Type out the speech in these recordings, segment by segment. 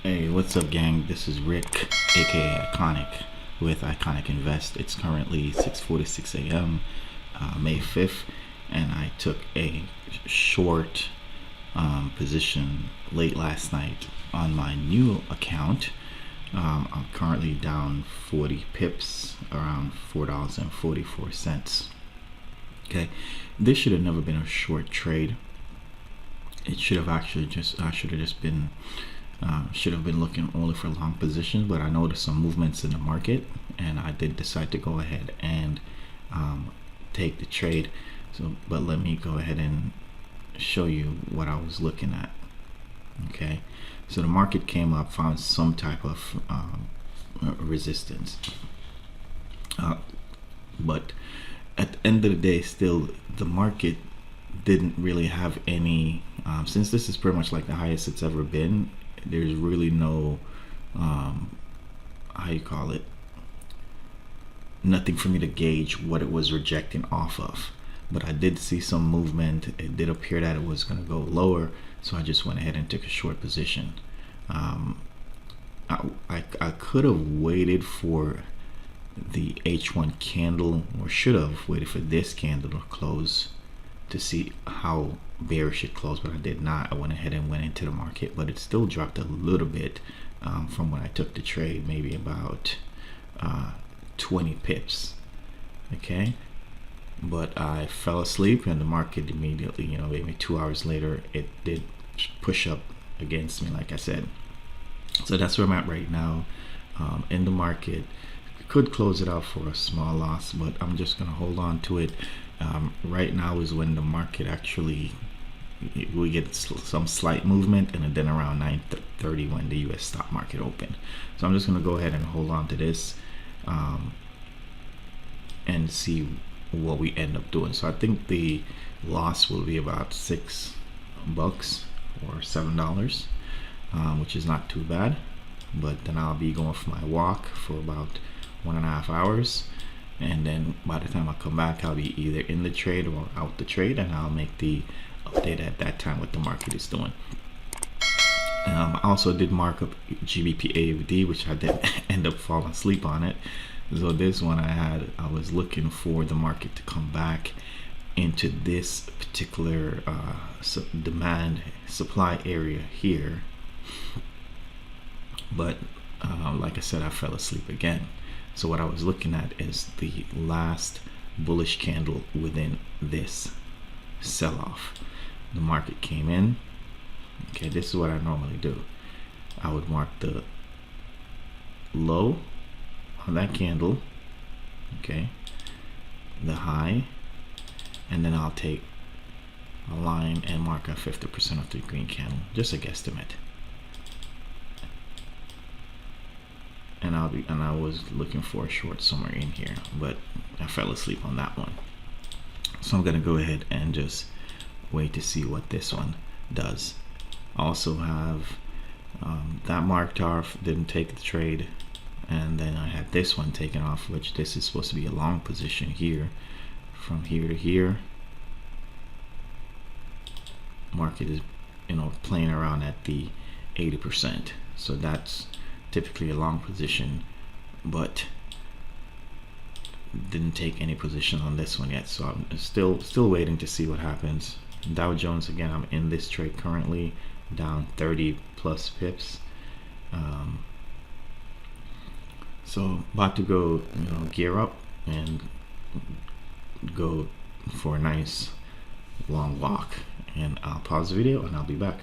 Hey, what's up, gang? This is Rick, aka Iconic, with Iconic Invest. It's currently 6:46 a.m., May 5th, and I took a short position late last night on my new account. I'm currently down 40 pips, around $4.44. Okay, this should have never been a short trade. It should have actually should have been looking only for long positions, but I noticed some movements in the market, and I did decide to go ahead and take the trade. But let me go ahead and show you what I was looking at. Okay, so the market came up, found some type of resistance, but at the end of the day, still the market didn't really have any. Since this is pretty much like the highest it's ever been, there's really no how you call it, nothing for me to gauge what it was rejecting off of. But I did see some movement. It did appear that it was going to go lower, so I just went ahead and took a short position. I could have waited for the H1 candle, or should have waited for this candle to close to see how bearish it closed, but I did not. I went ahead and went into the market, but it still dropped a little bit from when I took the trade, maybe about 20 pips. Okay, but I fell asleep, and the market immediately, maybe 2 hours later, it did push up against me, like I said. So that's where I'm at right now in the market. Could close it out for a small loss, but I'm just gonna hold on to it. Right now is when the market actually, we get some slight movement, and then around 9:30 when the US stock market opened. So I'm just gonna go ahead and hold on to this and see what we end up doing. So I think the loss will be about $6 or $7, which is not too bad. But then I'll be going for my walk for about 1.5 hours, and then by the time I come back, I'll be either in the trade or out the trade, and I'll make the update at that time what the market is doing. I also did mark up GBP AUD, which I did end up falling asleep on it. So this one I was looking for the market to come back into this particular demand supply area here, but like I said, I fell asleep again. So what I was looking at is the last bullish candle within this sell-off. The market came in. Okay, this is what I normally do. I would mark the low on that candle, okay, the high, and then I'll take a line and mark out 50% of the green candle, just a guesstimate. And I was looking for a short somewhere in here, but I fell asleep on that one. So I'm gonna go ahead and just wait to see what this one does. I also have that marked off, didn't take the trade, and then I had this one taken off, which this is supposed to be a long position here, from here to here. Market is playing around at the 80%, so that's typically a long position, but didn't take any position on this one yet, so I'm still waiting to see what happens. Dow Jones, again, I'm in this trade currently, down 30 plus pips. So about to go gear up and go for a nice long walk, and I'll pause the video and I'll be back.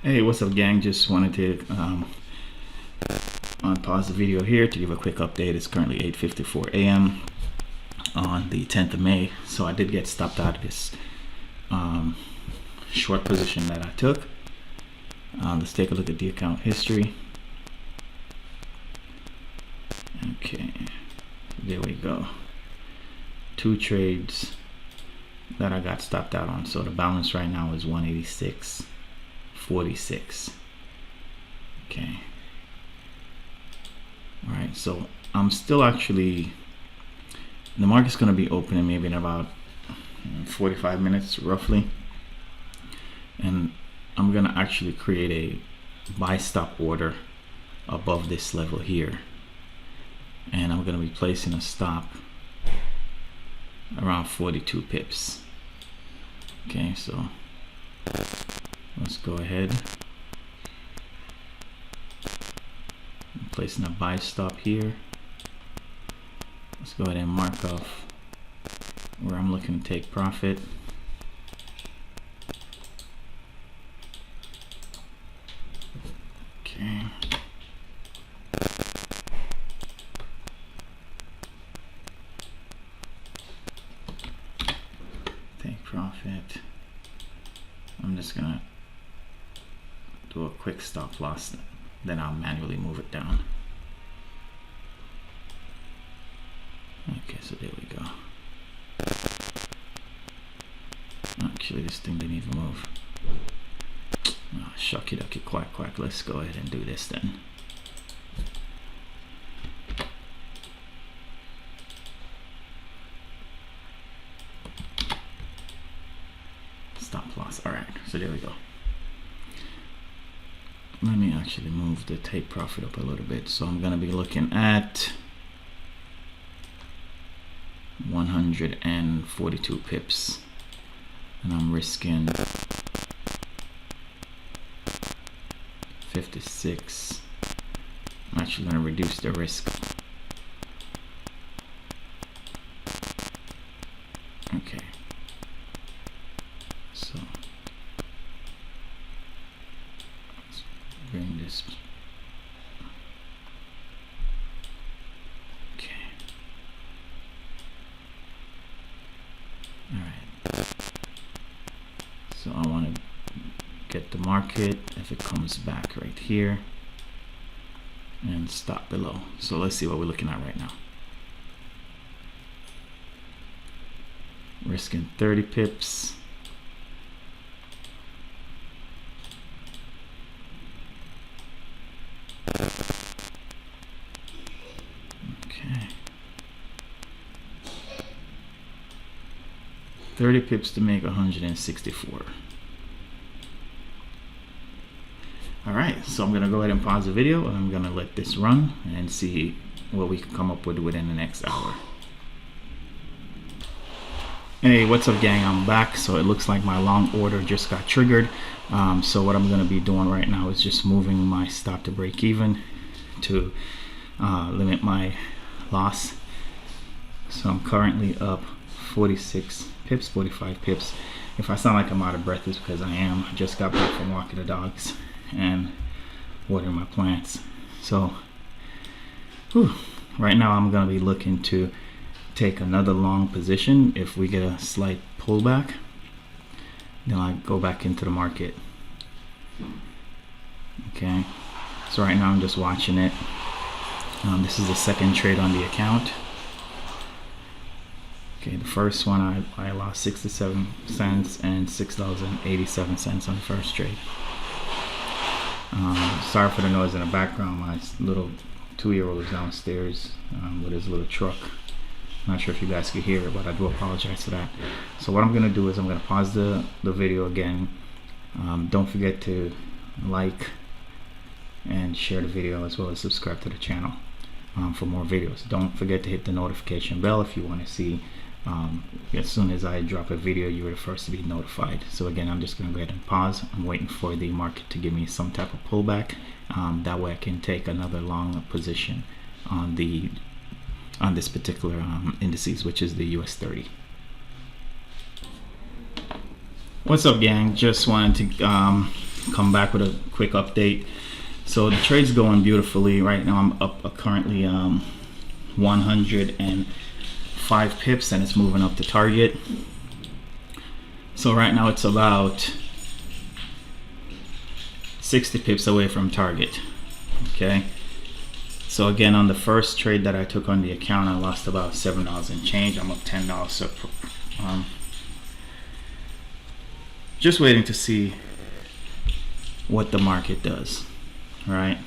Hey, what's up, gang? Just wanted to unpause the video here to give a quick update. It's currently 8:54 a.m. on the 10th of May. So I did get stopped out of this short position that I took. Let's take a look at the account history. Okay, there we go. 2 trades that I got stopped out on. So the balance right now is 186.46. Okay. All right, so I'm still actually, the market's going to be opening maybe in about 45 minutes roughly, and I'm I'm gonna actually create a buy stop order above this level here, and I'm gonna be placing a stop around 42 pips. Okay, so let's go ahead. I'm placing a buy stop here. Let's go ahead and mark off where I'm looking to take profit. Okay. Take profit. I'm just gonna do a quick stop loss, then I'll manually move it down. Okay, so there we go. Actually, this thing didn't even move. Oh, shucky ducky quack quack. Let's go ahead and do this then. Stop loss. Alright, so there we go. Let me actually move the take profit up a little bit. So I'm gonna be looking at 142 pips, and I'm risking 56. I'm actually going to reduce the risk. Okay, so let's bring this. Okay, all right, so I want to get the market if it comes back right here and stop below. So let's see what we're looking at right now. Risking 30 pips. Okay. 30 pips to make 164. Alright, so I'm gonna go ahead and pause the video, and I'm gonna let this run and see what we can come up with within the next hour. Hey, what's up gang, I'm back. So it looks like my long order just got triggered. So what I'm gonna be doing right now is just moving my stop to break even to limit my loss. So I'm currently up 46 pips, 45 pips. If I sound like I'm out of breath, it's because I am. I just got back from walking the dogs and watering my plants. So right now I'm gonna be looking to take another long position. If we get a slight pullback, then I go back into the market. Okay, so right now I'm just watching it. This is the second trade on the account. Okay, the first one I lost 67 cents and $6.87 on the first trade. Sorry for the noise in the background. My little 2-year-old is downstairs with his little truck. Not sure if you guys could hear it, but I do apologize for that. So what I'm gonna do is I'm gonna pause the video again. Don't forget to like and share the video, as well as subscribe to the channel for more videos. Don't forget to hit the notification bell if you want to see as soon as I drop a video, you're the first to be notified. So again, I'm just going to go ahead and pause. I'm waiting for the market to give me some type of pullback. That way I can take another long position on this particular indices, which is the US30. What's up gang, just wanted to come back with a quick update. So the trade's going beautifully right now. I'm up currently 105 pips, and it's moving up to target. So right now it's about 60 pips away from target. Okay, so again, on the first trade that I took on the account, I lost about $7 and change. I'm up $10. So just waiting to see what the market does. Right,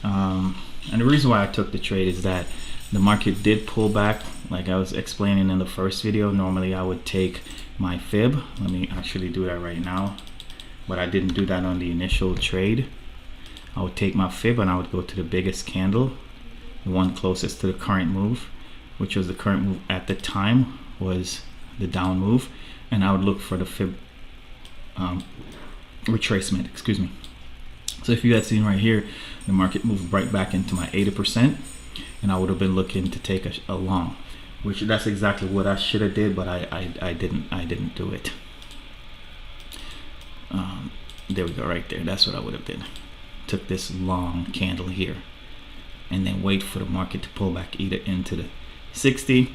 and the reason why I took the trade is that the market did pull back, like I was explaining in the first video. Normally I would take my fib. Let me actually do that right now. but I didn't do that on the initial trade. I would take my fib and I would go to the biggest candle, the one closest to the current move, which was the current move at the time was the down move, and I would look for the fib retracement, excuse me. So if you had seen right here, the market moved right back into my 80%, and I would have been looking to take a long, which that's exactly what I should have did, but I didn't do it. There we go, right there. That's what I would have did. Took this long candle here, and then wait for the market to pull back either into the 60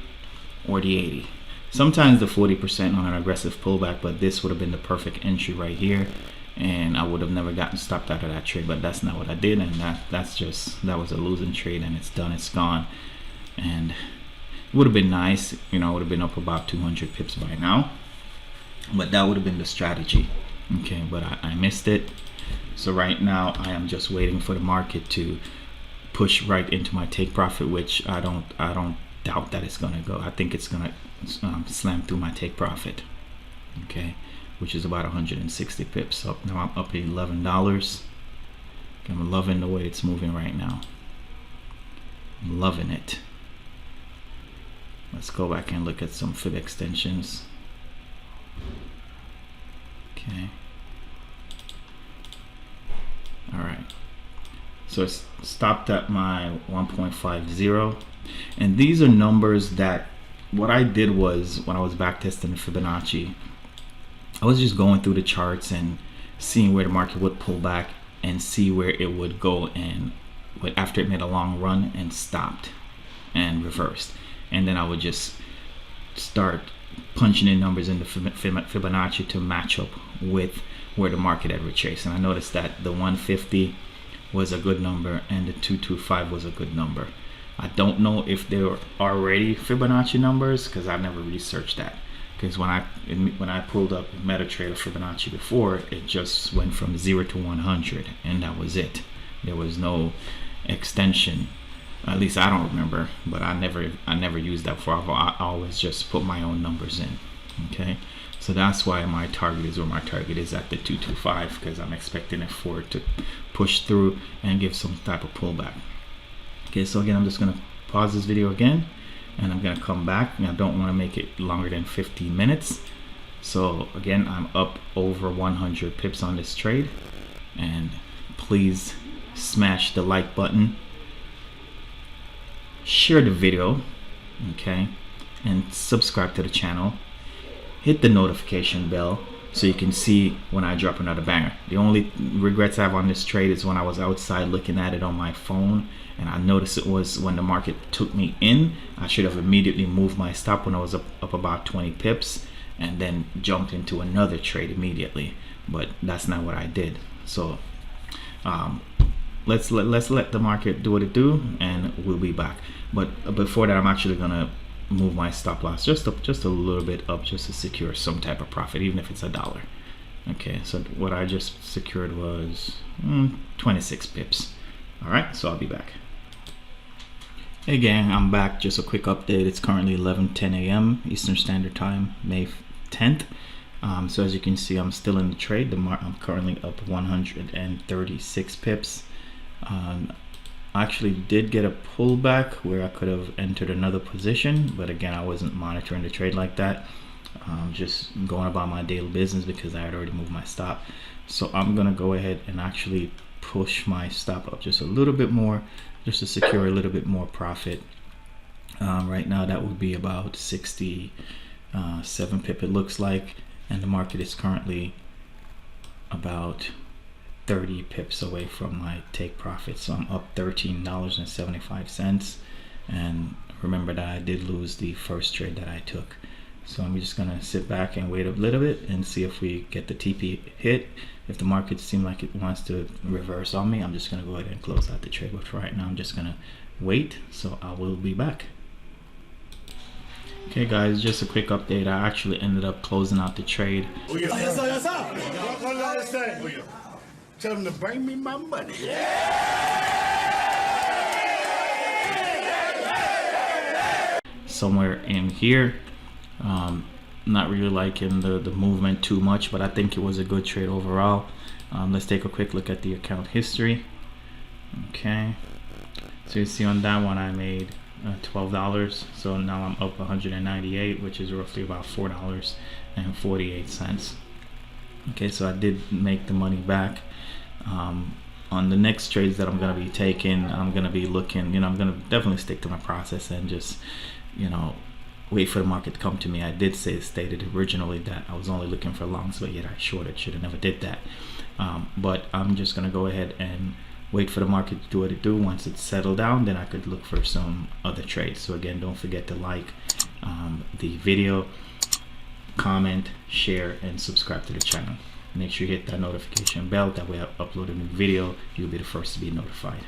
or the 80. Sometimes the 40% on an aggressive pullback, but this would have been the perfect entry right here, and I would have never gotten stopped out of that trade, but that's not what I did, and that was a losing trade, and it's done, it's gone. And it would have been nice, you know, it would have been up about 200 pips by now, but that would have been the strategy. Okay, but I missed it. So right now I am just waiting for the market to push right into my take profit, which I don't doubt that it's gonna go. I think it's gonna slam through my take profit. Okay, which is about 160 pips. So now I'm up at $11. I'm loving the way it's moving right now. I'm loving it. Let's go back and look at some fib extensions. Okay. All right. So it's stopped at my 1.50, and these are numbers that what I did was when I was back testing Fibonacci, I was just going through the charts and seeing where the market would pull back and see where it would go, and after it made a long run and stopped and reversed, and then I would just start punching in numbers in the Fibonacci to match up with where the market had retraced. And I noticed that the 150 was a good number and the 225 was a good number. I don't know if they were already Fibonacci numbers because I've never researched that. Because when I pulled up MetaTrader Fibonacci before, it just went from 0 to 100, and that was it. There was no extension. At least I don't remember, but I never used that before. I always just put my own numbers in. Okay, so that's why my target is where my target is at the 225, because I'm expecting it for it to push through and give some type of pullback. Okay, so again, I'm just gonna pause this video again, and I'm gonna come back, and I don't want to make it longer than 15 minutes. So again, I'm up over 100 pips on this trade, and please smash the like button, share the video, okay, and subscribe to the channel. Hit the notification bell so you can see when I drop another banger. The only regrets I have on this trade is when I was outside looking at it on my phone, and I noticed it was when the market took me in. I should have immediately moved my stop when I was up about 20 pips and then jumped into another trade immediately, but that's not what I did. So let's let the market do what it do, and we'll be back. But before that, I'm actually gonna move my stop loss just a little bit up, just to secure some type of profit, even if it's $1. Okay, so what I just secured was 26 pips. All right, so I'll be back. Hey gang, I'm back. Just a quick update. It's currently 11:10 a.m. Eastern Standard Time, May 10th. So as you can see, I'm still in the trade. I'm currently up 136 pips. I actually did get a pullback where I could have entered another position, but again, I wasn't monitoring the trade like that. Just going about my daily business because I had already moved my stop. So I'm gonna go ahead and actually push my stop up just a little bit more, just to secure a little bit more profit. Right now that would be about 67 pip it looks like, and the market is currently about 30 pips away from my take profit. So I'm up $13.75, and remember that I did lose the first trade that I took. So I'm just gonna sit back and wait a little bit and see if we get the TP hit. If the market seems like it wants to reverse on me, I'm just gonna go ahead and close out the trade. But for right now, I'm just gonna wait. So I will be back. Okay guys, just a quick update. I actually ended up closing out the trade. Tell them to bring me my money. Somewhere in here, not really liking the movement too much, but I think it was a good trade overall. Let's take a quick look at the account history. Okay, so you see on that one I made $12, so now I'm up 198, which is roughly about $4.48. Okay, so I did make the money back. On the next trades that I'm going to be taking, I'm going to be looking, I'm going to definitely stick to my process and just, wait for the market to come to me. I did stated originally that I was only looking for longs, but yet I shorted. Should have never did that. But I'm just going to go ahead and wait for the market to do what it do. Once it's settled down, then I could look for some other trades. So again, don't forget to like the video, comment, share, and subscribe to the channel. Make sure you hit that notification bell. That way I upload a new video, you'll be the first to be notified.